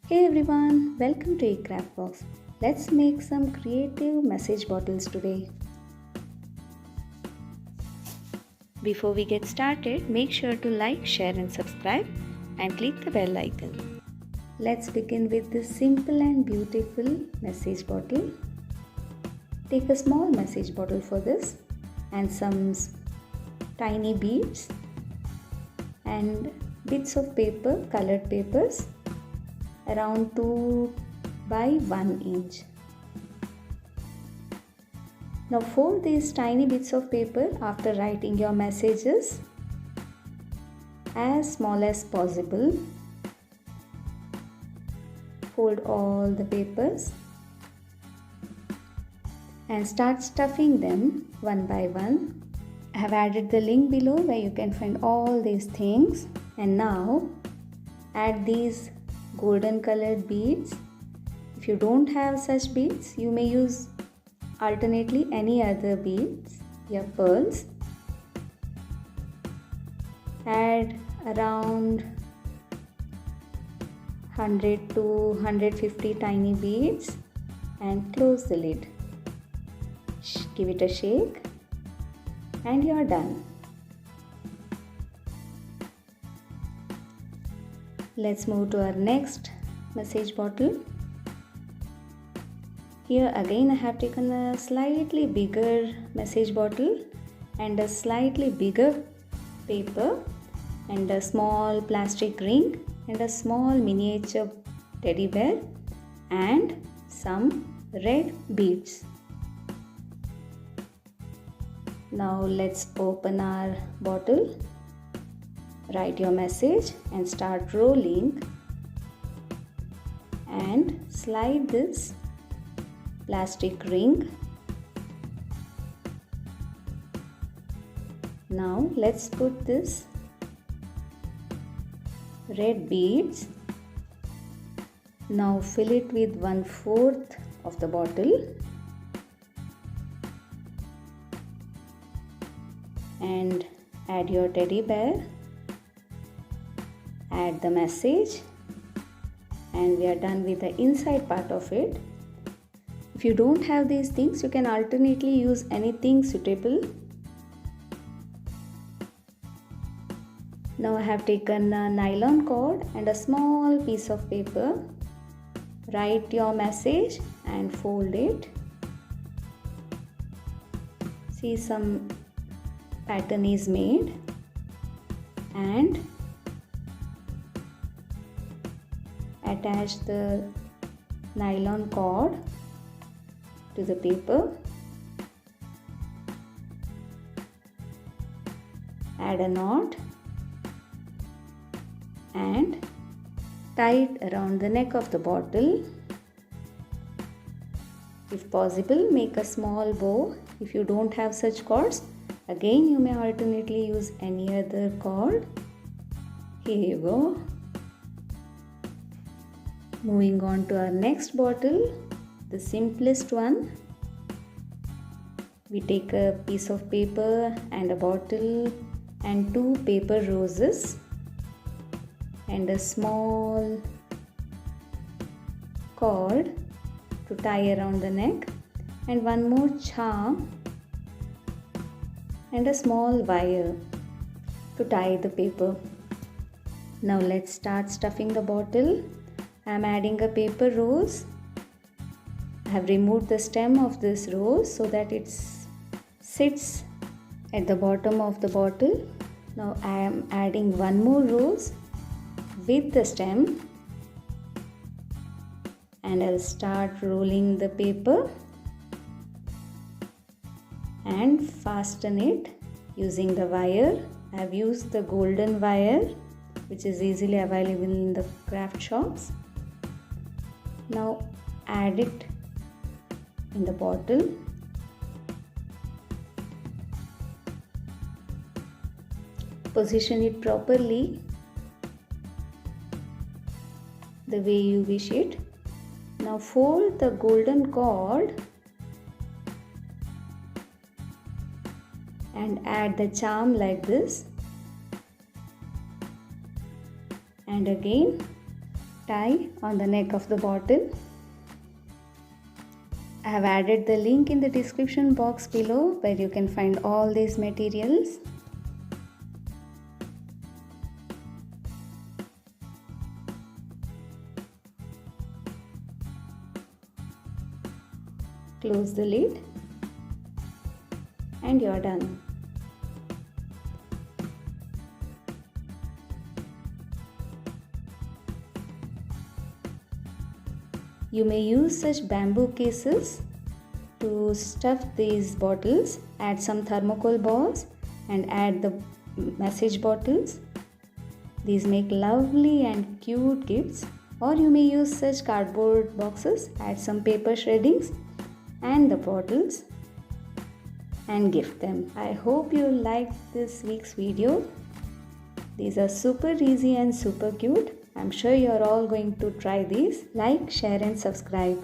Hey everyone, welcome to ecraftbox. Let's make some creative message bottles today. Before we get started, make sure to like, share and subscribe and click the bell icon. Let's begin with this simple and beautiful message bottle. Take a small message bottle for this and some tiny beads and bits of paper, colored papers around 2 by 1 inch. Now fold these tiny bits of paper after writing your messages as small as possible. Fold all the papers and start stuffing them one by one. I have added the link below where you can find all these things. And now add these golden colored beads. If you don't have such beads, you may use alternately any other beads, your pearls. Add around 100 to 150 tiny beads and close the lid. Give it a shake and you are done. Let's move to our next message bottle. Here again I have taken a slightly bigger message bottle and a slightly bigger paper and a small plastic ring and a small miniature teddy bear and some red beads. Now let's open our bottle. Write your message and start rolling and slide this plastic ring. Now let's put this red beads. Now fill it with 1/4 of the bottle and add your teddy bear. Add the message and we are done with the inside part of it. If you don't have these things, you can alternately use anything suitable. Now I have taken a nylon cord and a small piece of paper. Write your message and fold it. See, some pattern is made and attach the nylon cord to the paper. Add a knot and tie it around the neck of the bottle. If possible, make a small bow. If you don't have such cords, again you may alternately use any other cord. Here you go. Moving on to our next bottle, the simplest one. We take a piece of paper and a bottle and 2 paper roses and a small cord to tie around the neck and one more charm and a small wire to tie the paper. Now let's start stuffing the bottle. I am adding a paper rose. I have removed the stem of this rose so that it sits at the bottom of the bottle. Now I am adding one more rose with the stem and I'll start rolling the paper and fasten it using the wire. I have used the golden wire which is easily available in the craft shops. Now add it in the bottle. Position it properly the way you wish it. Now fold the golden cord and add the charm like this and again tie on the neck of the bottle. I have added the link in the description box below where you can find all these materials. Close the lid and you are done. You may use such bamboo cases to stuff these bottles. Add some thermocol balls and add the message bottles. These make lovely and cute gifts. Or you may use such cardboard boxes, add some paper shreddings and the bottles and gift them. I hope you liked this week's video. These are super easy and super cute. I'm sure you're all going to try these. Like, share and subscribe.